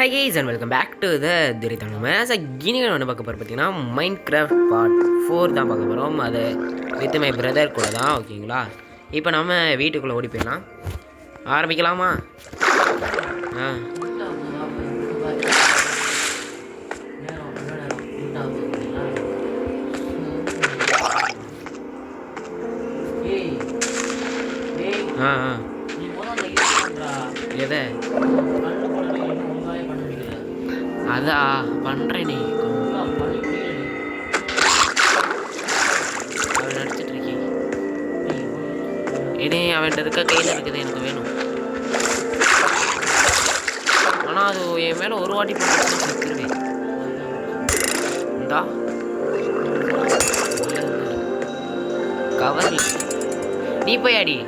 Hi guys and welcome back to the Diritanam. As a guinea on the Minecraft part 4 தான் பார்க்க போறோம். அது with my brother கூட தான் ஓகேங்களா. இப்போ நம்ம வீட்டுக்குள்ள ஓடி போய்லாம். ஆரம்பிக்கலாமா? எதை அதா பண்ணுறேன் நீ அவன் நடிச்சிட்டு இருக்கீங்க இனி அவன்கிட்ட இருக்க கையில் இருக்குது எனக்கு வேணும் ஆனால் அது என் மேலே ஒரு வாட்டி போட்டு செத்துருவேன் இந்தா கவர் நீ போய் அடி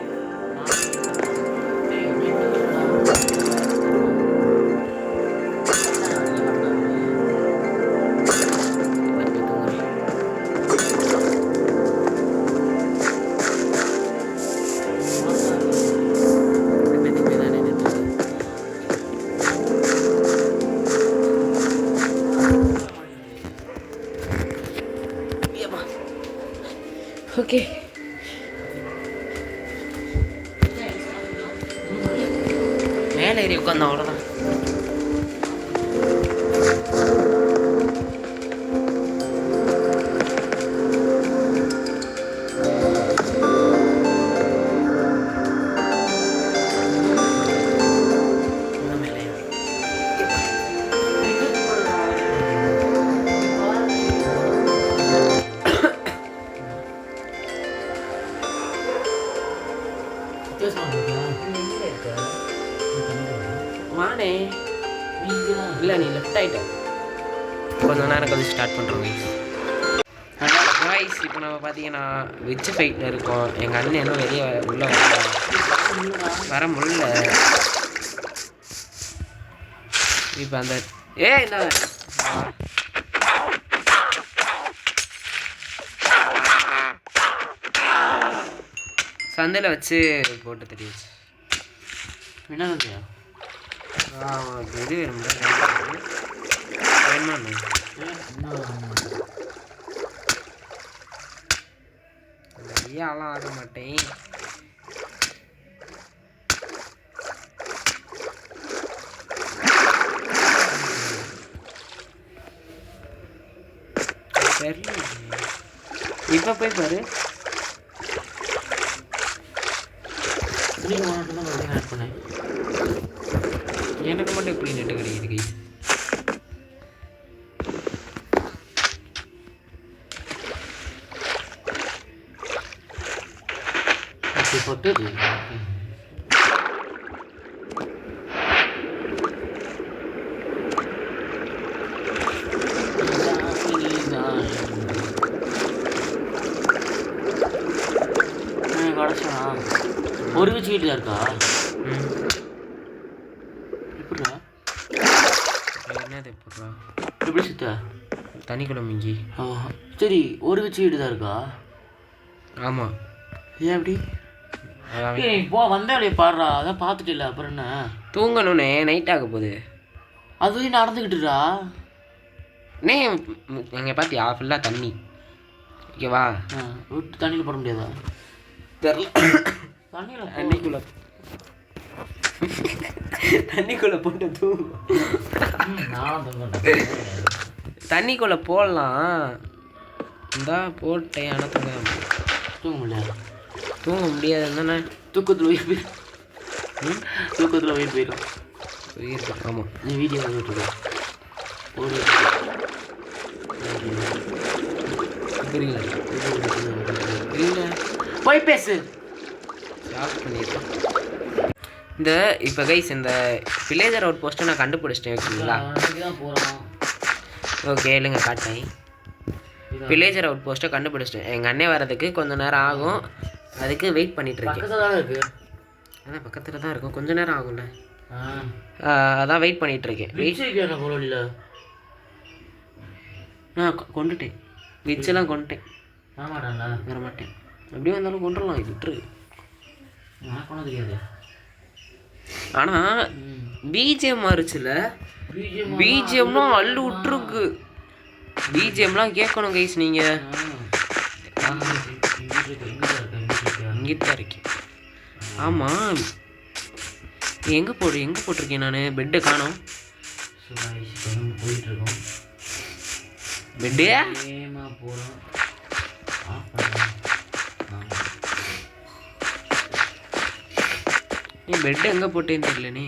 ஓகே மேலே ஏறி உட்காந்து அவ்வளோதான் வானே இல்லை நீ லெஃப்ட் ஆகிட்ட கொஞ்சம் நேரம் கழிச்சு ஸ்டார்ட் பண்ணுறோம் கைஸ் இப்போ நம்ம பார்த்தீங்கன்னா வெஜ் ஃபைட்டில் இருக்கோம் எங்கள் அண்ணன் இன்னும் வெளியே உள்ளே வர முடியல இப்போ அந்த இந்த சந்தையில் வச்சு போட்டு தெரியுது என்ன இது வேணுமா நிறையாலாம் ஆக மாட்டேன் இப்போ போய் பாரு எனக்கு மட்டும் எப்படி நெட்டு கிடைக்குது கை போட்டு ஒரு வச்சு வீட்டில் இருக்கா எப்படா என்னது எப்படா எப்படி சுத்த தனிக்குள்ள மிஞ்சி சரி ஒரு வச்சு வீடு தான் இருக்கா ஆமாம் ஏன் எப்படி போ வந்தாலே பாடுறா அதான் பார்த்துட்டு இல்லை அப்புறம் என்ன தூங்கணுண்ணே நைட் ஆக போகுது அது நடந்துக்கிட்டுடா நே எங்கே பார்த்தியா ஃபுல்லாக தண்ணி ஓகேவா விட்டு தண்ணியில் போட முடியாதா தெரில தண்ணிக்குள்ள போட்டு தண்ணிக்குள்ள போடலாம் இந்தா போட்டேன் ஆனால் தூங்க முடியாது தூங்க முடியாதுன்னா தூக்கத்தில் உயிர் போயிடும் தூக்கத்தில் உயிர் போயிடும் ஆமாம் நீ வீடியோ வந்துட்டு புரியல இல்லை போய் பேசு பண்ணிடுறேன் இந்த இப்போ கைஸ் இந்த வில்லேஜர் அவுட் போஸ்ட்டை நான் கண்டுபிடிச்சிட்டேன் ஓகேங்களா ஓகே இல்லைங்க காட்டேன் வில்லேஜர் அவுட் போஸ்ட்டை கண்டுபிடிச்சிட்டேன் எங்கள் அண்ணே வரதுக்கு கொஞ்சம் நேரம் ஆகும் அதுக்கு வெயிட் பண்ணிகிட்ருக்கேன் அதான் பக்கத்தில் தான் இருக்கும் கொஞ்சம் நேரம் ஆகும்ல அதான் வெயிட் பண்ணிகிட்ருக்கேன் கொண்டுட்டேன் விச்செல்லாம் கொண்டுட்டேன் வர மாட்டேன் எப்படி வந்தாலும் கொண்டுடலாம் விட்டுரு தெரியாது ஆனால் பிஜிஎம் மாறுச்சுல பிஜிஎம்லாம் அள்ளு விட்டுருக்கு. பிஜிஎம்லாம் கேட்கணும் கைஸ் நீங்கள். இங்கிட்ட இருக்கேன். ஆமாம் எங்கே போட்டிருக்கேன் நான்? பெட்டை காணோம். போயிட்டுருக்கோம் பெட்டு போகிறோம். நீ பெட்டு எங்கே போட்டேன்னு தெரியலனே.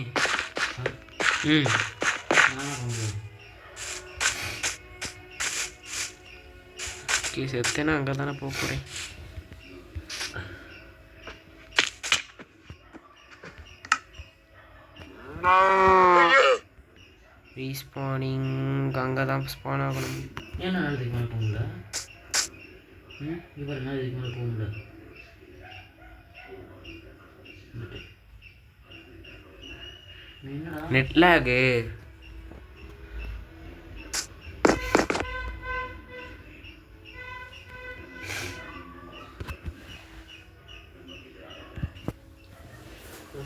ஓகே செத்தேன்னா அங்கே தானே போக போகிறேன். ரீஸ்பானிங் அங்கே தான் ஸ்பான் ஆகணும். ஏன்னா இதுக்கு மேலே போக முடியல. இவர் என்ன இதுக்கு மேலே போக முடியல. Net log.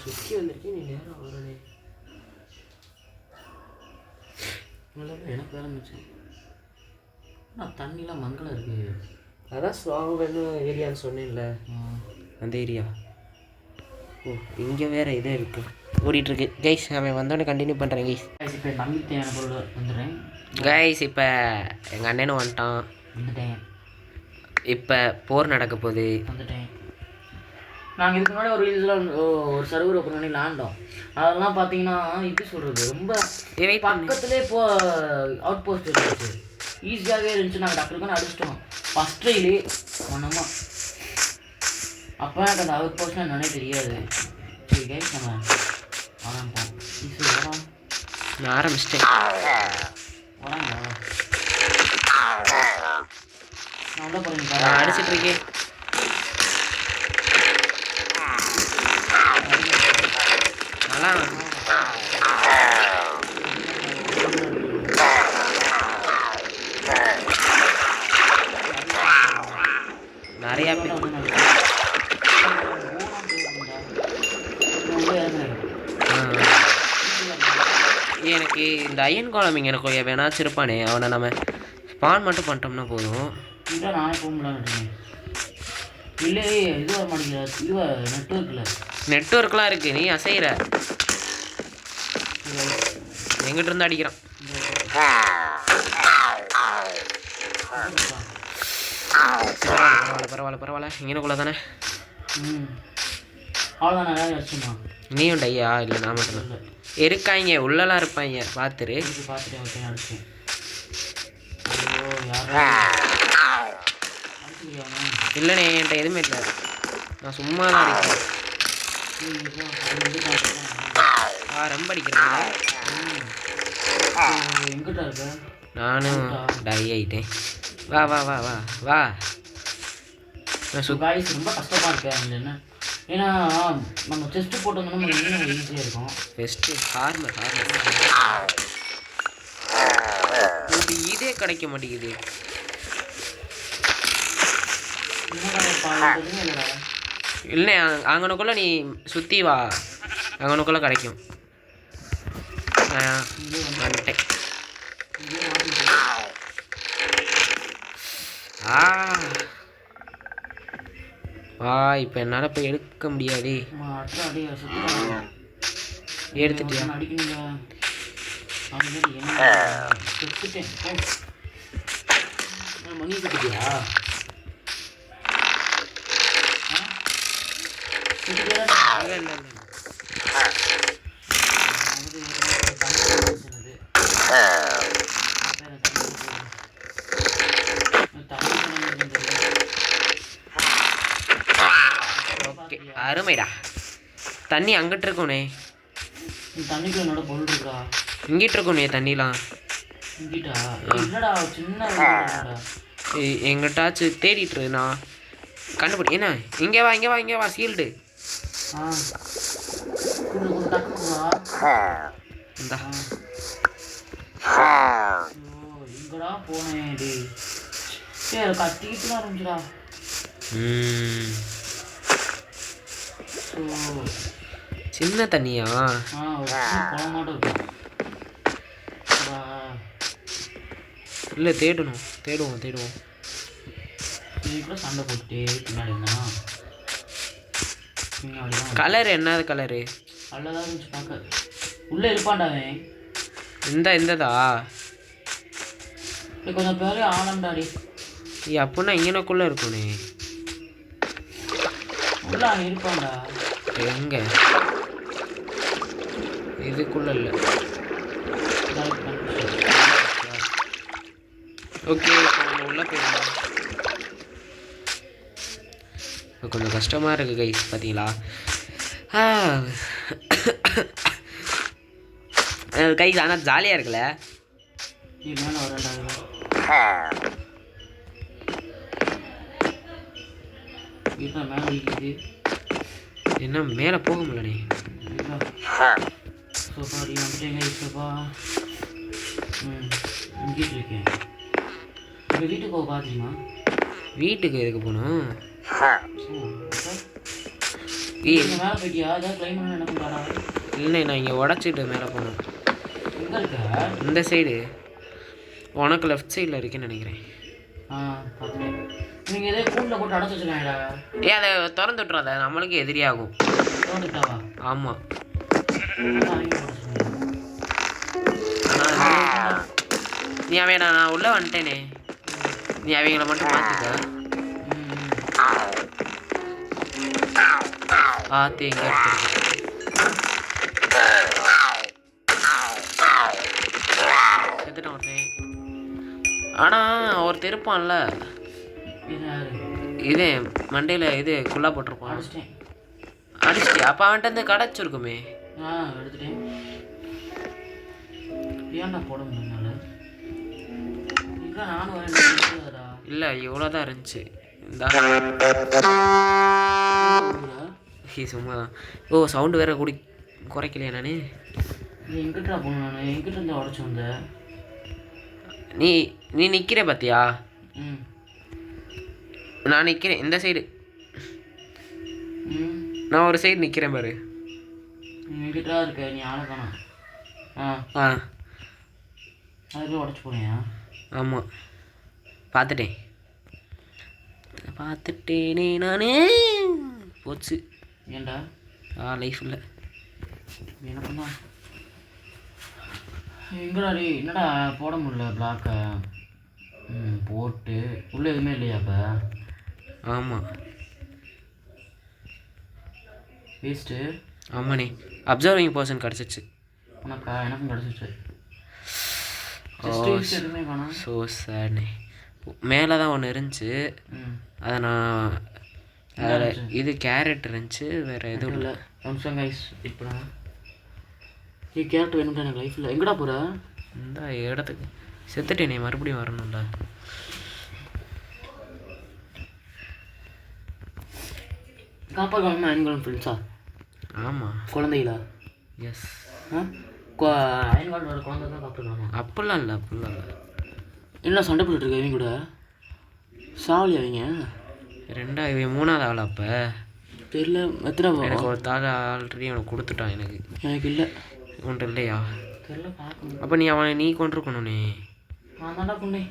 சுற்றி வந்திருக்கேன். நீ நேரம் வரனே எனக்கு ஆரம்பிச்சு. ஆனால் தண்ணிலாம் மங்களாக இருக்குது. அதான் ஸ்வாங்கன்னு ஏரியான்னு சொன்னேன்ல, அந்த ஏரியா. ஓ இங்கே வேறு இதே இருக்குது ஓடிட்டுருக்கு கைஸ். அவன் வந்தோடனே கண்டினியூ பண்ணுறேன் கைஸ். இப்போ தம்பிக்கு தேவையான பொருள் வந்துடுறேன் கைஸ். இப்போ எங்கள் அண்ணனும் வந்துட்டான். வந்துட்டேன். இப்போ போர் நடக்க போகுது. வந்துட்டேன். நாங்கள் இதுக்கு முன்னாடி ஒரு ரீல்ஸில் ஒரு சர்வர் ஓப்பன் பண்ணி விளாண்டோம். அதெல்லாம் பார்த்தீங்கன்னா எப்படி சொல்கிறது, ரொம்ப பக்கத்துலேயே அவுட் போஸ்ட் இருந்துச்சு. ஈஸியாகவே இருந்துச்சு. நாங்கள் டாக்டருக்குன்னு அடிச்சிட்டோம் ஃபஸ்ட் ட்ரைலே ஒன்றுமா. அப்போ எனக்கு அந்த அவுட் போஸ்ட்னா என்னன்னே தெரியாது. சரி கைஸ் நம்ம ஆரம்பிப்போம். வரோம். நான் ஆரம்பிச்சிட்டேன். வராங்க நான் உள்ள போகிறேன். நான் அடிச்சிட்ருக்கேன். நிறையா எனக்கு இந்த அயன் காலமிங் எனக்கு வேணாச்சும் இருப்பானே, அவனை நம்ம ஸ்பான் மட்டும் பண்ணிட்டோம்னா போதும். இல்லை நானே போக முடியல. இல்லை இது வர மாட்டேங்குது. இது நெட்ஒர்க்லாம் இருக்குது. நீ அசைகிற எங்கிட்ட இருந்து அடிக்கிறான். பரவாயில்ல இங்கனக்குள்ள தானே. நீயும் டையா? இல்லை நான் மட்டும் இருக்காங்க. உள்ளலாம் இருப்பாங்க. பார்த்துரு. இல்லைண்ணே என்கிட்ட எதுவுமே இல்லை. நான் சும்மா தான் அடிக்கிறேன். ரொம்ப அடிக்கிறேன். நானும் டை ஆகிட்டேன். வா வா வா வா வா. காய்ஸ் ரொம்ப கஷ்டமாக இருக்கேன். என்ன ஏன்னா நம்ம செஸ்ட்டு போட்டோம்னா நமக்கு இன்னும் ஈஸியாக இருக்கும். பெஸ்ட்டு ஹார்மர் இதே கிடைக்க மாட்டேங்குது. இல்லை அங்கனுக்குள்ளே நீ சுற்றி வா, அங்கனுக்குள்ளே கிடைக்கும். வந்துட்டேன். இப்போ என்னால் போய் எடுக்க முடியாது. எடுத்துட்டியா? ஓகே அருமைடா. தண்ணி அங்கிட்டு இருக்கோனே. தண்ணிக்குள்ள என்னோட பொருள் இருக்கா? இங்கிட்டு இருக்கோனே தண்ணிலாம். எங்கிட்டாச்சும் தேடிட்டு நான் கண்டுபிடி. என்ன இங்கே வா இங்கே வா இங்கே வா. சீல்டு இந்தா. இங்கடா போனேன். கத்திக்கிட்டு ஆரம்பிச்சுடா. சின்ன தண்ணியா? இல்லை தேடுவோம் இதுக்குள்ள சண்டை போட்டு பின்னாடி கலர் என்னது கலரு நல்லதாக இருந்துச்சு பார்க்க. உள்ளே இருப்பான்டாவே இந்ததா கொஞ்சம் பேர் ஆனந்தாடி அப்படின்னா இங்கனக்குள்ளே இருக்குண்ணே உள்ள இருப்பான்டா. எங்கே இதுக்குள்ளே இல்லை. ஓகே நம்ம உள்ளே போயிடலாம். கொஞ்சம் கஷ்டமாக இருக்குது கைஸ் பார்த்தீங்களா. கைஸ் ஆனால் ஜாலியாக இருக்குல்ல. என்ன மேலே போக முடியலண்ணே. வீட்டுக்கு போக பார்த்துமா வீட்டுக்கு எதுக்கு போகணும். இல்லை நான் இங்கே உடச்சிட்டு மேலே போகணும். இந்த சைடு உனக்கு லெஃப்ட் சைடில் இருக்குன்னு நினைக்கிறேன். நீங்கள் எதே கூண்டில் போட்டு அடைச்சி வச்சுருக்காங்கடா. அதை திறந்து விட்றாத நம்மளுக்கு எதிரியாகும். ஆமாம் நீ அவன் நான் உள்ளே வந்துட்டேனே. நீ அவங்கள மட்டும் பார்த்துக்க. பார்த்து எங்கே எடுத்துருக்கு. எடுத்துட்டான் ஒருத்தன். ஆனால் ஒருத்தர் இருப்பான்ல இது மண்டையில் இது குள்ளா போட்டிருப்பான். அடிச்சிட்டியா? அப்போ அவன்கிட்ட இருந்து கிடச்சிருக்குமே. எடுத்துட்டேன். ஏன்டா போட முடியல? இல்லை இவ்வளோதான் இருந்துச்சு. இந்த சும்மா தான். ஓ சவுண்டு வேற குறைக்கலையா? நான் எங்கிட்டா போகணும்? நான் எங்கிட்ட இருந்தா உடச்சி வந்தேன். நீ நிற்கிற பார்த்தியா? நான் நிற்கிறேன் இந்த சைடு. நான் ஒரு சைடு நிற்கிறேன் பாரு. எங்கிட்டா இருக்க நீ ஆளை காணோம். அதுக்கு உடச்சி போனியா? ஆமாம் பார்த்துட்டேனே நானே. போச்சு. ஏண்டா லைஃப் இல்லை என்ன பண்ணா? எங்கடாடி என்னடா போட முடியல பிளாக்கை? போட்டு உள்ளே எதுவுமே இல்லையா அப்போ? ஆமாம் வேஸ்ட்டு. ஆமாண்ணே அப்சர்விங் பர்சன் கிடச்சிச்சு உனக்கா? எனக்கும் கிடச்சிச்சு. எதுவுமே வேணாம். ஸோ சேட்ண்ணே. மேலே தான் ஒன்று இருந்துச்சு. அதை நான் அதில் இது கேரட் இருந்துச்சு வேறு எதுவும் இல்லை. அம்சம் கைஸ் இப்போ கேரட் வேணும்டா எனக்கு லைஃப்பில். எங்கடா போகிற? இந்த இடத்துக்கு செத்துட்டேனே மறுபடியும் வரணும்டா. காப்பா காலமாக அயன்காலம் ஃப்ரெண்ட்ஸா? ஆமாம் குழந்தைகளா? எஸ் அயன்காலோட குழந்தை தான் காப்பாற்றலாமா? அப்படிலாம் இல்லை இல்லை சண்டை போட்டுருக்க இவங்க கூட சாவலி அவங்க இவன் மூணாவது ஆள். அப்போ தெரியல எத்தனை எனக்கு ஒரு தாள் ஆல்ரெடி அவனுக்கு கொடுத்துட்டான். எனக்கு இல்லை. உன்ட்டு இல்லையா? தெரியல பார்க்கணும். அப்போ நீ கொண்டிருக்கணும்ண்ணே. நான் தாண்டா கொண்டே.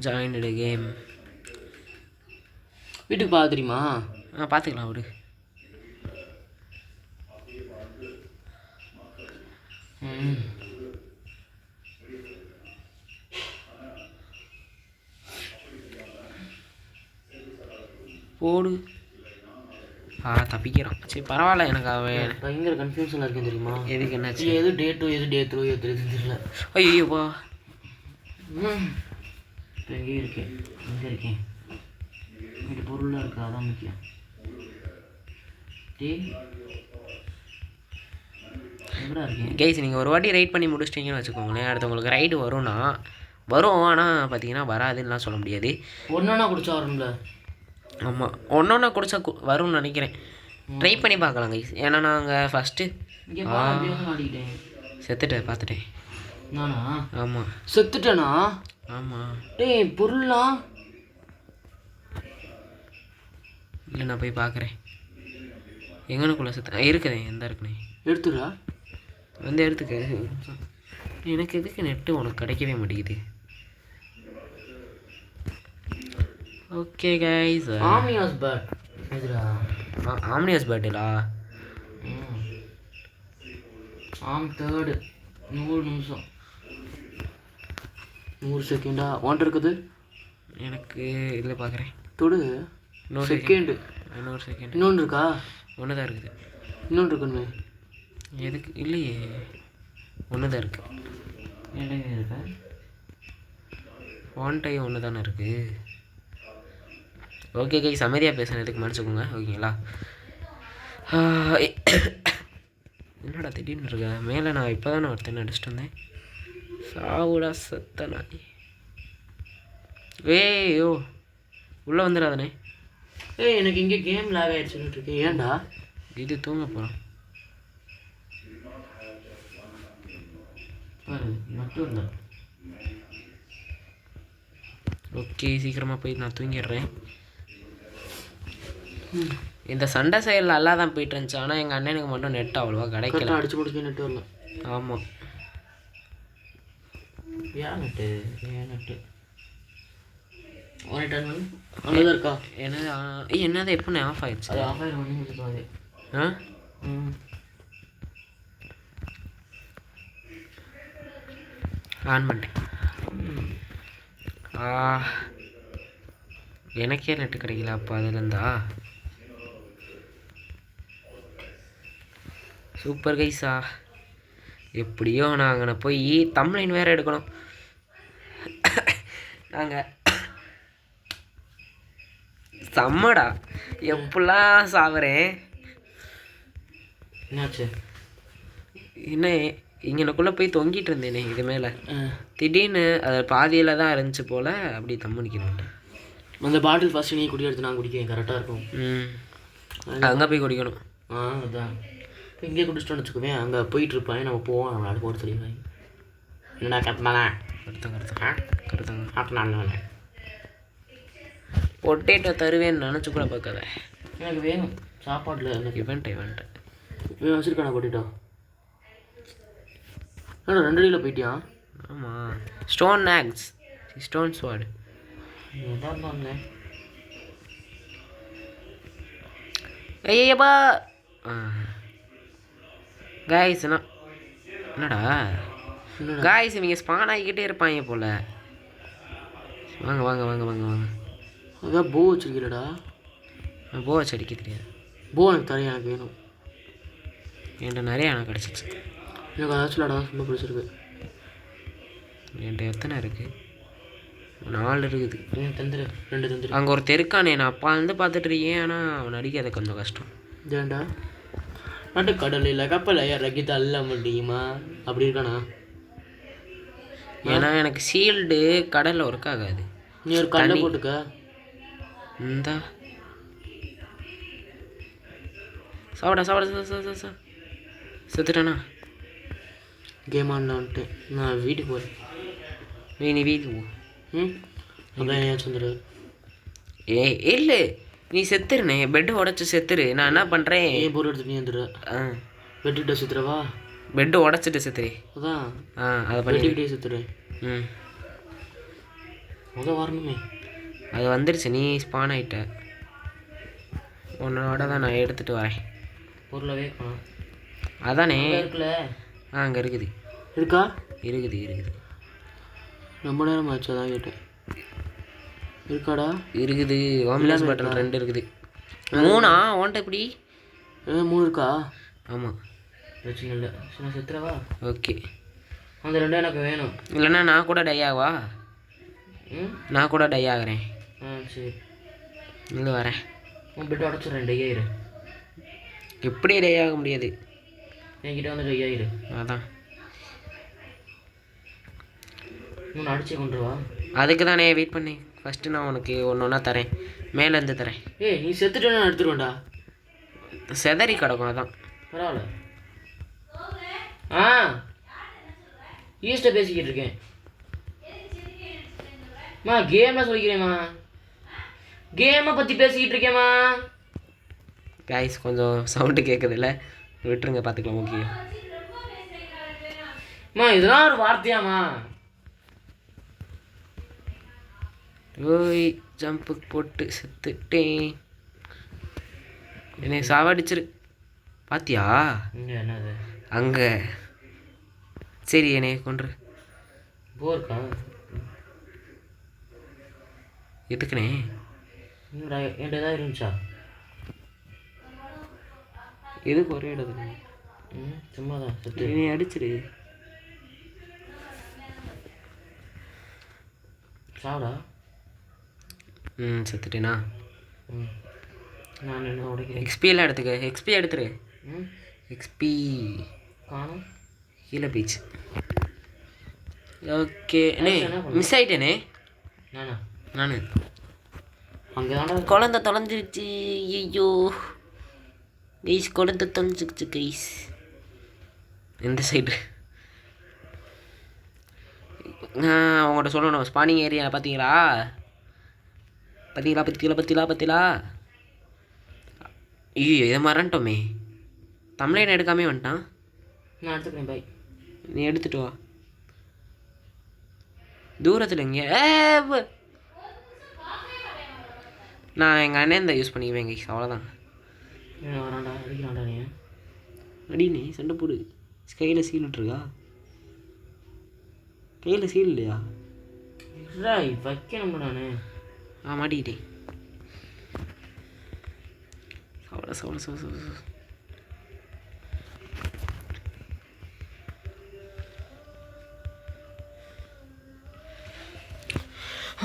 Joined game. வீட்டுக்கு பார்க்க தெரியுமா? பார்த்துக்கலாம் விடு. போடு. தப்பிக்கிறான். சரி பரவாயில்ல. எனக்கு அவன் பயங்கர கன்ஃபியூஷனில் இருக்கேன் தெரியுமா? எதுக்கு என்னாச்சு? எது டே 2 எது டே 3 எது தெரியல. ஐயோப்பா இப்போ எங்கே இருக்கேன்? இங்கே பொருளாக இருக்கா? அதான் முக்கியம். கைஸ் நீங்கள் ஒரு வாட்டி ரைட் பண்ணி முடிச்சிட்டிங்கன்னு வச்சுக்கோங்களேன். அடுத்து உங்களுக்கு ரைடு வரும். ஆனால் பார்த்தீங்கன்னா வராதுன்னெலாம் சொல்ல முடியாது. ஒன்றா குடிச்சா வரும்ல. ஆமாம் ஒன்றா குடிச்சா வரும்னு நினைக்கிறேன். ட்ரை பண்ணி பார்க்கலாம் கைஸ். ஏன்னா நாங்கள் ஃபஸ்ட்டு செத்துட்டேன் பார்த்துட்டேன். நானா? ஆமாம் செத்துட்டேனா? ஆமாம். டேய் பொருள்லாம் இல்லை நான் போய் பார்க்குறேன். எங்கனுக்குள்ளே சுத்த இருக்குதே எந்த இருக்குண்ணே எடுத்துடா வந்து எடுத்துக்க. எனக்கு எதுக்கு நெட்டு உனக்கு கிடைக்கவே மாட்டேங்குது. ஓகே கைஸ், ஆம்னியாஸ் பேட் எதுடா? ஆம்னியாஸ் பேட்டிலா? தேர்டு 100 நிமிஷம் 100 செகண்டா ஒன்று இருக்குது. எனக்கு இதில் பார்க்குறேன். தொடு. 100 செகண்டு. 100 செகண்ட். இன்னொன்று இருக்கா? ஒன்று தான் இருக்குது. இன்னொன்று இருக்குன்னு எதுக்கு இல்லையே, ஒன்று தான் இருக்குது. எனக்கு இருக்கா? ஒன் டைம் ஒன்று தானே இருக்குது. ஓகே கைஸ், அமைதியாக பேசுனதுக்கு மன்னிச்சுக்கோங்க ஓகேங்களா. என்னடா திடீர்னு இருக்க மேலே? நான் இப்போ தானே ஒருத்தன் அடிச்சுட்டு வந்தேன். சாவுடா சத்த நாய். ஏய்யோ உள்ளே வந்துடாதனே. எனக்கு இங்கே கேம் லாக் ஆகிடுச்சுன்னு இருக்கு. ஏன்டா? இது தூங்க போகிறோம் மட்டும் இல்லை. ஓகே, சீக்கிரமாக போய் நான் தூங்கிடுறேன். இந்த சண்டை செயல் நல்லா தான் போயிட்டு இருந்துச்சு. ஆனால் எங்கள் அண்ணனுக்கு மட்டும் நெட் அவ்வளோவா கிடைக்கல. அடிச்சு முடிச்சு நெட் வரல. ஆமாம், ஏன் நெட்டு அவ்வளோதான் இருக்கா? என்னது எப்போ ஆஃப் ஆயிடுச்சு? அது ஆஃப் ஆகிடும். ஆ ஆன் பண்ணிட்டேன். எனக்கே நெட்டு கிடைக்கல. அப்போ அதுலேருந்தா சூப்பர் கைஸா. எப்படியோ நாங்கள் போய் தம்ப்லைன் வேறு எடுக்கணும். நாங்கள் செம்மடா எப்படிலாம் சாகுறேன். என்னாச்சு? என்ன இங்கனக்குள்ளே போய் தொங்கிட்டு இருந்தேனே இது மேலே. திடீர்னு அது பாதியில் தான் இருந்துச்சு போல். அப்படி தம்மு நிற்கணும். அந்த பாட்டில் ஃபஸ்ட்டு நீ குடி எடுத்து நான் குடிக்கிறேன். கரெக்டாக இருக்கும். அங்கே போய் குடிக்கணும். அதுதான். இப்போ இங்கே குடிச்சிட்டோன்னு வச்சுக்கோவேன். அங்கே போயிட்டுருப்பேன். நம்ம போவோம். நம்ம நாடு போகிற தெரியுமா? என்னடா கரெக்டாங்க கரெக்டாங்க. பொட்டேட்டோ தருவேன்னு நினச்சி கூட பார்க்காத. எனக்கு வேணும் சாப்பாட்டில். எனக்கு இவன்ட்டு வச்சுருக்கான பொட்டேட்டோ. என்னடா 2 அடியில் போயிட்டியா? ஆமாம், ஸ்டோன் ஆக்ஸ் ஸ்டோன் ஸ்வாட் எதாக இருந்தேன். ஐயப்பா காய்ஸ். என்னடா காய்ஸ், இவங்க ஸ்பான் ஆகிக்கிட்டே இருப்பாங்க போல். வாங்க வாங்க வாங்க வாங்க வாங்க. அதான் போ வச்சுருக்கீடா. போ வச்சு அடிக்க தெரியாது. போ எனக்கு தரையா? எனக்கு வேணும். என்கிட்ட நிறையா எனக்கு கிடச்சிச்சு. எனக்கு அதாச்சும் இல்லாடா ரொம்ப பிடிச்சிருக்கு. என்கிட்ட எத்தனை இருக்குது? 4 இருக்குது. தந்துரு 2 தந்துரு. அங்கே ஒரு தெருக்கானே நான் அப்பா வந்து பார்த்துட்டு இருக்கேன். ஆனால் அவன் அடிக்காத கொஞ்சம் கஷ்டம். ஏன்டா? நடுக்கடலில் கப்பலை இறக்கி தள்ள முடியுமா? அப்படி இருக்கானா? ஏன்னா எனக்கு ஷீல்டு கடலில் ஒர்க் ஆகாது. நீ ஒரு கடலை போட்டுக்க. இந்தா சாப்பிடா சாப்பிட செத்துட்டானா? கேம் ஆன்ல வந்துட்டு நான் வீட்டுக்கு போகிறேன். நீ வீட்டுக்கு போ. அதான் ஏதாச்சும் வந்துடு. இல்லை நீ செத்துருண்ணே. பெட்டு உடச்சி செத்துரு. நான் என்ன பண்ணுறேன்? ஏன் பொருள் எடுத்துட்டு நீ வந்துடு. வெட்டிக்கிட்ட சுற்றுறவா? பெட்டு உடச்சிட்டு செத்துரு. அதான் அதை வெட்டிக்கிட்டே சுற்றுரு. வரணுமே. அது வந்துடுச்சு. நீ ஸ்பான் ஆகிட்ட. உன்னோட தான் நான் எடுத்துகிட்டு வரேன். பொருளவே அதானே இருக்குல்ல? அங்கே இருக்குது. இருக்கா? இருக்குது. ரொம்ப நேரம் ஆச்சு. அதான் கேட்டேன். இருக்காடா? இருக்குது. வாமிலாஸ் பாட்டில் 2 இருக்குது. 3 ஓன்ட்ட எப்படி? 3 இருக்கா? ஆமாம், பிரச்சனை இல்லை. சின்ன செத்துறவா? ஓகே. அந்த 2 எனக்கு வேணும். இல்லைன்னா நான் கூட டை ஆகவா? நான் கூட டை ஆகிறேன். சரி இங்கே வரேன். உன் பெட்டு உடச்சிட்றேன். டை ஆயிரு. எப்படி டை ஆக முடியாது? என்கிட்ட வந்து டை ஆயிரு. அதான் உன்னை அடிச்சே கொண்டுருவா. அதுக்கு தானே வெயிட் பண்ணி. ஃபஸ்ட்டு நான் உனக்கு ஒன்றா தரேன். மேலேருந்து தரேன். நீ செத்துட்டு நான் எடுத்துருவேன்டா. செதறி கிடக்கும். அதான் பரவாயில்ல. ஈஸ்ட்டை பேசிக்கிட்டு இருக்கேன். கேம்லாம் சொல்லிக்கிறேம்மா. கேமை பற்றி பேசிக்கிட்டு இருக்கேம்மா. கைஸ் கொஞ்சம் சவுண்டு கேட்குதுல்ல, விட்டுருங்க, பார்த்துக்கலாம். ஓகே. அம்மா இதெல்லாம் ஒரு வார்த்தையாம்மா? ஓய் ஜம்ப்பு போட்டு செத்துட்டேன். என்னை சாவடிச்சிரு. பாத்தியா என்னது அங்கே? சரி என்னை கொன்று. போர்க்கா எதுக்குண்ணே? என்னடா என்கிட்ட ஏதாவது இருந்துச்சா? எதுக்கு ஒரே இடத்துல? சும்மா தான் செத்து. நீ அடிச்சிரு. சாவடா. செத்துட்டேனா? நான் என்ன உடைக்கிறேன். எக்ஸ்பியெல்லாம் எடுத்துக்க. எக்ஸ்பி எடுத்துரு. எக்ஸ்பி காணும் கீழே போயிடுச்சு. ஓகே அண்ணே, மிஸ் ஆகிட்டேனே நான். அங்கே தானே குழந்தை தொலைஞ்சிருச்சு. ஐயோ கைஸ், குழந்தை தொலைஞ்சிருச்சு கைஸ். இந்த சைடு அவங்கள்ட்ட சொல்லணும். ஸ்பானிங் ஏரியா பார்த்தீங்களா? பார்த்தீங்களா? ஐயோ இதை மறந்துட்டோமே. தமிழன் எடுக்காமே வந்துட்டான். நான் எடுத்துக்கிறேன். பை, நீ எடுத்துட்டு வா. தூரத்தில் இங்கே நான் எங்கள் அண்ணன் இந்த யூஸ் பண்ணிக்குவேன் கைஸ், அவ்வளோதான். வராண்டா அடிக்கிறாண்டா நீ. அடினே சண்டை போடு. கையில் சீல் விட்டுருக்கா? கையில் சீல் இல்லையா? வைக்கணும் நான். மாட்டிக்கிட்டேன். சவள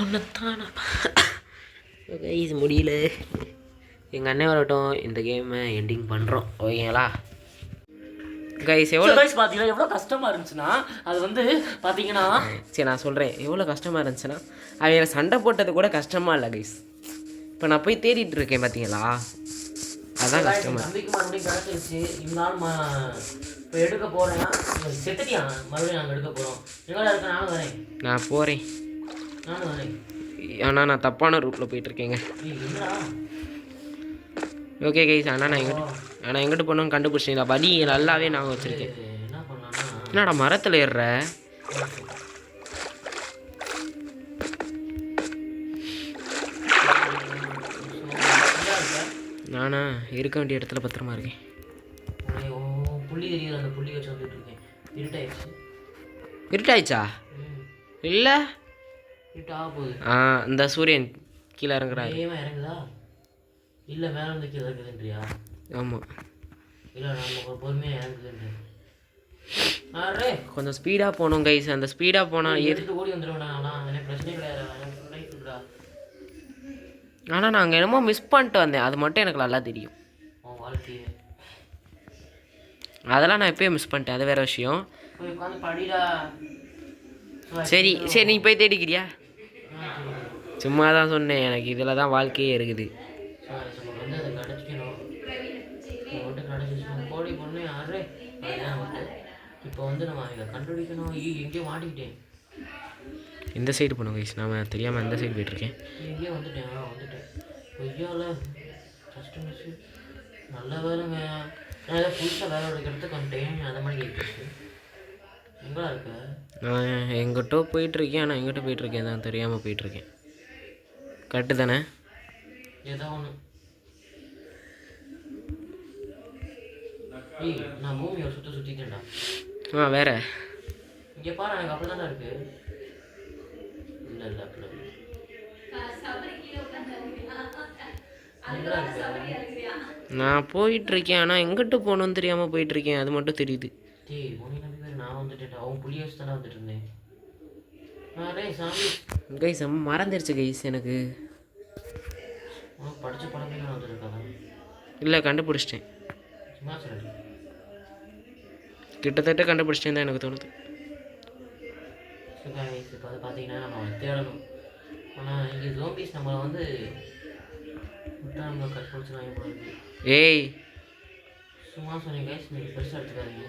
ஒன்றுத்தானா கைஸ், முடியல. எங்கள் அண்ணன் வரட்டும், இந்த கேமை எண்டிங் பண்ணுறோம். ஓகேங்களா கைஸ்? எவ்வளோ கைஸ் பார்த்தீங்கன்னா எவ்வளோ கஷ்டமாக இருந்துச்சுன்னா, அது வந்து பார்த்தீங்கன்னா, சரி நான் சொல்கிறேன் எவ்வளோ கஷ்டமாக இருந்துச்சுன்னா, அவங்க சண்டை போட்டது கூட கஷ்டமாக இல்லை கைஸ். இப்போ நான் போய் தேடிட்டு இருக்கேன் பார்த்தீங்களா, அதான் கஷ்டமாக. தம்பிக்கு மறுபடியும் கிடச்சிருச்சு. இருந்தாலும் இப்போ எடுக்க போகிறேன்னா செத்துட்டியா? மறுபடியும் நாங்கள் எடுக்க போகிறோம். எங்கடா இருக்க? நானும் வரேன். நான் போகிறேன். நானும் வரேன். ஆனால் நான் தப்பான ரூட்டில் போயிட்டுருக்கேங்க. என்னடா? ஓகே கைஸ், ஆனால் எங்கிட்ட போனோம் கண்டுபிடிச்சிங்களா? வடி நல்லாவே நான் வச்சுருக்கேன். என்ன பண்ணலான்னா, என்னடா மரத்தில் ஏறுற? நானா இருக்க வேண்டிய இடத்துல பத்திரமா இருக்கேன். புள்ளி தெரியுது, அந்த புள்ளி வச்சு வந்துட்டு இருக்கேன். இருட்டாயிடுச்சு. இருட்டாயிடுச்சா? இல்லை, இருட்டாக போகுது. இந்த சூரியன் கீழே இறங்குறாரு. ஏமா இறங்குதா? இல்லை மேலே வந்து கீழே இருக்குதுன்றியா? ஆமாம். இல்லை நம்ம பொறுமையாக இறங்குதுன்றேன். கொஞ்சம் ஸ்பீடாக போகணும் கைஸ். அந்த ஸ்பீடாக போனால் எடுத்து ஓடி வந்துடுவேன். ஆனால் எனக்கு பிரச்சனை கிடையாது. ஆனால் நான் அங்கே என்னமோ மிஸ் பண்ணிட்டு வந்தேன், அது மட்டும் எனக்கு நல்லா தெரியும். உன் வாழ்க்கையை அதெல்லாம் நான் எப்போயும் மிஸ் பண்ணிட்டேன், அது வேறு விஷயம். போய் உட்காந்து படிடா. சரி நீ போய் தேடிக்கிறியா? சும்மா தான் சொன்னேன், எனக்கு இதில் தான் வாழ்க்கையே இருக்குது. வந்து அதை கிடச்சிக்கணும். கிடச்சிச்சு கோடி பொண்ணு யாரு? இப்போ வந்து நம்ம அதை கண்டுபிடிக்கணும். எங்கேயோ மாட்டிக்கிட்டேன். இந்த சைடு போனோம் கைஸ், நான் தெரியாமல் அந்த சைடு போயிட்டுருக்கேன். எங்கேயோ வந்துட்டேன். கொய்யால ஃபஸ்ட்டு மிஸ்ஸு. நல்ல வேலைங்க. நான் ஏதோ புதுசாக வேலை எடுக்கிறதுக்கு வந்துட்டேன். அந்த மாதிரி கேட்குறது எங்கடா இருக்க? நான் எங்கிட்ட போயிட்டுருக்கேன். ஆனால் எங்கிட்ட போயிட்டுருக்கேன் தான் தெரியாமல் போயிட்டுருக்கேன். கரெக்டு தானே? ஏதோ ஒன்று. நான் பூமியை சுற்றிட்டேன்டா. வேற இங்கே பாரு, எனக்கு அப்படி தானே இருக்கு. இல்லை அப்படி நான் போயிட்டுருக்கேன். ஆனால் எங்கிட்ட போகணுன்னு தெரியாமல் போயிட்டுருக்கேன், அது மட்டும் தெரியுது. நான் வந்துட்டேன். அவன் புளிய வச்சு தானே வந்துட்டு இருந்தேன். கைஸ் மறந்துடுச்சு கைஸ் எனக்கு. படித்த படமே நான் வந்துருக்காங்க. இல்லை கண்டுபிடிச்சிட்டேன், கிட்டத்தட்ட கண்டுபிடிச்சிட்டேன் தான் எனக்கு தோணுது. இப்போ வந்து பார்த்தீங்கன்னா நம்ம தேடணும். ஆனால் இங்கே ஜோம்பிஸ் நம்மளை வந்து விட்டா நம்ம கற்பழிச்சு வாங்கி போடுறது. ஏய் சும்மா சொன்னீங்க கைஸ், நீங்கள் பெருசாக எடுத்துக்காதீங்க.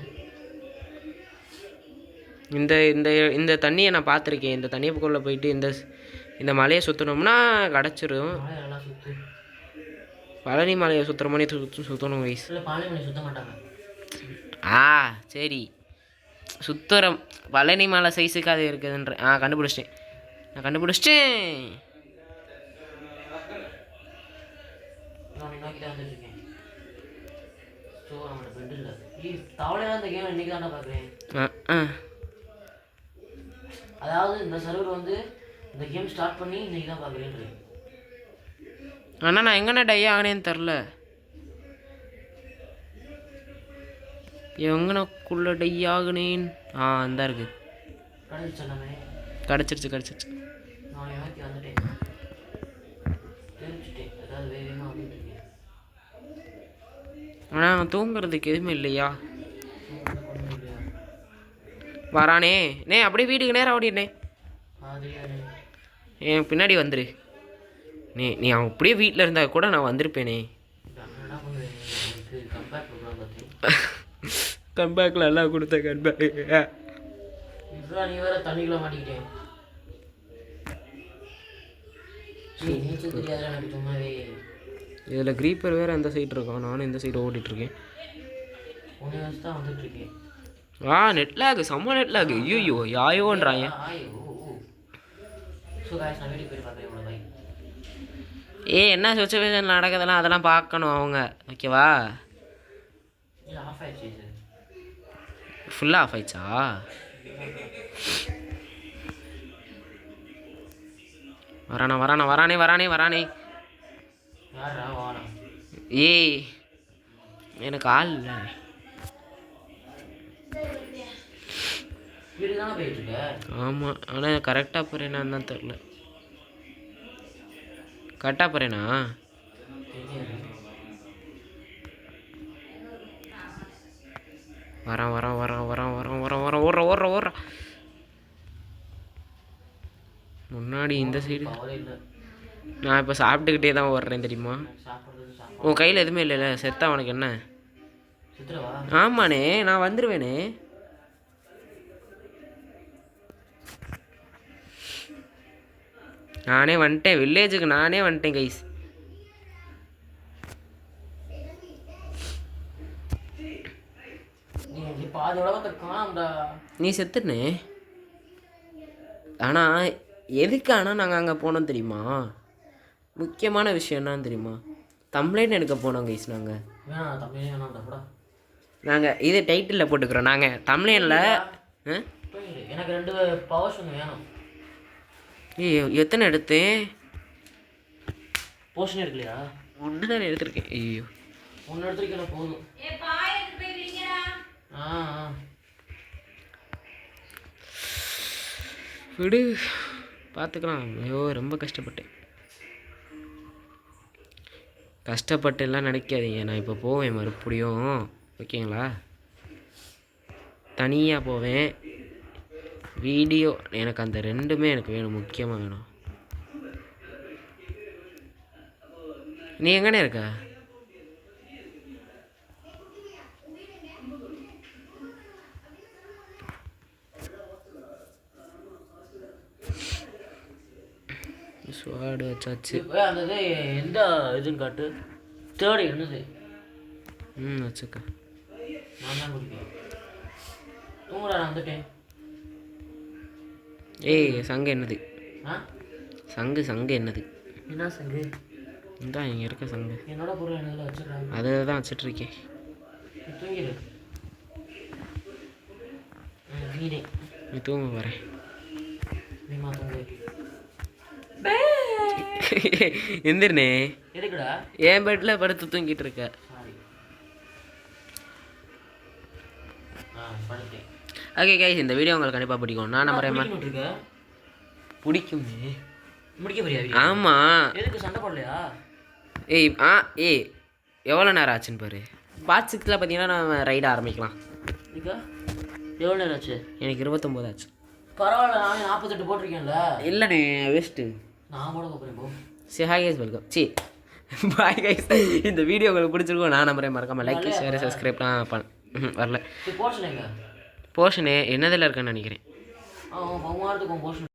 இந்த இந்த இந்த தண்ணியை நான் பார்த்துருக்கேன். இந்த தண்ணியை பக்கம்ல போயிட்டு இந்த மலையை சுற்றினோம்னா கிடச்சிரும். மலை நல்லா சுற்று. பழனி மலையை சுற்றுற மாதிரி சுற்றணும் கைஸ். இல்லை பழனி மலை சுத்த மாட்டாங்க. சரி சுத்தரம் பழனி மலை சைஸுக்கு அது இருக்குதுன்ற கண்டுபிடிச்சிட்டேன். நான் கண்டுபிடிச்சிட்டேன். நான் நோக்கி தான் வந்துட்டுருக்கேன். ஸோ நம்மளோட பெட் இல்லை. தவளையாக இந்த கேம் இன்றைக்கி தானே பார்க்குறேன். அதாவது இந்த சர்வர் வந்து இந்த கேம் ஸ்டார்ட் பண்ணி இன்றைக்கி தான் பார்க்குறேன். ஆனால் நான் எங்கண்ணா டை ஆகினேன்னு தெரில. எங்கனக்குள்ள டை ஆகுனேன். அந்த இருக்குது. கிடச்சிருச்சு. நான் நோக்கி வந்துட்டேன். தெரிஞ்சுட்டேன். அதாவது வேகமாக வந்துட்டு இருக்கேன். ஆனால் தூங்குறதுக்கு எதுவுமே இல்லையா? வரானே அப்படியே வீட்டுக்கு நேரம் ஓடினே. என் பின்னாடி வந்துரு. நீ அவன் அப்படியே வீட்டில் இருந்தால் கூட நான் வந்திருப்பேனே. கம்பேக்கில் எல்லாம் கொடுத்த கம்பேக். நீ வேற தண்ணிக்குள்ள மாட்டிக்கிட்டேன். இதில் க்ரீப்பர் வேறு அந்த சைடு இருக்கோம். நானும் இந்த சைடு ஓடிட்டுருக்கேன். நெட் லாக் செம்ம நெட் லாக். ஐயோ யாயோன்றாங்க. என்ன சுச்சுவேஷன் நடக்குதுலாம் அதெல்லாம் பார்க்கணும் அவங்க. ஓகேவா? ஃபுல்லாக ஆஃப் ஆயிடுச்சா? வரானே. ஏய் எனக்கு ஆள் இல்லை. ஆமாம் ஆனால் கரெக்டாக போகிறேனான்னு தான் தெரில. கரெக்டாக போகிறேனா? வரேன் ஓடுற முன்னாடி இந்த சைடு. நான் இப்போ சாப்பிட்டுக்கிட்டே தான் ஓடுறேன் தெரியுமா? உன் கையில் எதுவுமே இல்லைல்ல, செத்தா உனக்கு என்ன? ஆமாண்ணே நான் வந்துடுவேனே. நானே வந்துட்டேன் வில்லேஜுக்கு. நானே வந்துட்டேன் கைஸ். நீ செத்துனே. ஆனால் எதுக்கு நாங்கள் அங்கே போனோம் தெரியுமா? முக்கியமான விஷயம் என்னன்னு தெரியுமா? தம்ப்ளைன் எடுக்க போனோம் கைஸ். நாங்கள் இது டைட்டிலில் போட்டுக்கிறோம். நாங்கள் தம்ப்ளைனில் எனக்கு 2 பவர்ஸ் வேணும். எத்தனை எடுத்தேன்? போர்ஷன் எடுக்கலையா? ஒன்று தானே எடுத்திருக்கேன். ஐயோ ஒன்று எடுத்துருக்கேன் போதும். விடு பார்த்துக்கலாம். ஐயோ ரொம்ப கஷ்டப்பட்டுலாம் நினைக்காதீங்க. நான் இப்போ போவேன் மறுபடியும். ஓகேங்களா? தனியாக போவேன். வீடியோ எனக்கு அந்த 2மே எனக்கு வேணும், முக்கியமாக வேணும். நீ எங்கண்ணே இருக்க? ஸ்வாடு வச்சாச்சு. அந்த இது எந்த இதுன்னு காட்டு. தேர்டு என்னது? வச்சுக்க. நான் தான் குடிப்பேன். தூங்குறா நான் வந்துட்டேன். சங்கு என்னது? சங்கு என்னது? என்ன சங்கு? இந்தா இங்கே இருக்க சங்கு. என்னோட பொருள் என்னதில் வச்சுருக்காங்க. அதை தான் வச்சுட்ருக்கேன். தூங்கிடு. நீ தூங்க வரேன். நீமா தூங்கு. எந்திரனே. எதுக்குடா? என் பெட்டில் படுத்து தூங்கிட்டு இருக்க. ஓகே கைஸ், இந்த வீடியோ உங்களுக்கு கண்டிப்பாக பிடிக்கும். நான் நம்புறேன். பிடிக்குமே. முடிக்க போறியா? ஆமாம். எதுக்கு சண்டை போடலையா? எவ்வளோ நேரம் ஆச்சுன்னு பாரு. பார்ட் 6ல் பார்த்தீங்கன்னா நான் ரைட ஆரம்பிக்கலாம். எவ்வளோ நேரம் ஆச்சு? எனக்கு 29 ஆச்சு. பரவாயில்ல, நானே 48 போட்டிருக்கேன்ல. இல்லைண்ணே வேஸ்ட்டு. நான் போட போகிறேன் போ. சரி hi guys, welcome. Bye guys. இந்த வீடியோ உங்களுக்கு பிடிச்சிருக்கோம். நான் நம்புறேன். மறக்காமல் லைக் ஷேர் சப்ஸ்கிரைப்லாம் வரல. போர்ஷன் எங்க? போர்ஷனு என்னதில் இருக்குன்னு நினைக்கிறேன். போர்ஷன்